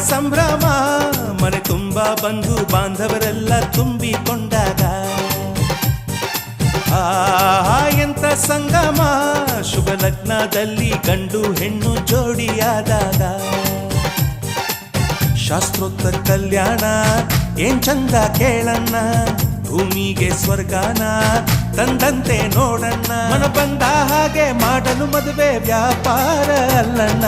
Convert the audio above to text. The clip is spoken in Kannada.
ಸಂಭ್ರಮ ಮನೆ ತುಂಬ ಬಂಧು ಬಾಂಧವರೆಲ್ಲ ತುಂಬಿಕೊಂಡಾಗ ಎಂತ ಸಂಗಮ ಶುಭ ಲಗ್ನದಲ್ಲಿ ಗಂಡು ಹೆಣ್ಣು ಜೋಡಿಯಾದಾಗ ಶಾಸ್ತ್ರೋಕ್ತ ಕಲ್ಯಾಣ ಏನ್ ಚಂದ ಕೇಳಣ್ಣ ಭೂಮಿಗೆ ಸ್ವರ್ಗಾನ ತಂದಂತೆ ನೋಡಣ್ಣ ಮನ ಬಂದ ಹಾಗೆ ಮಾಡಲು ಮದುವೆ ವ್ಯಾಪಾರ ಅಲ್ಲಣ್ಣ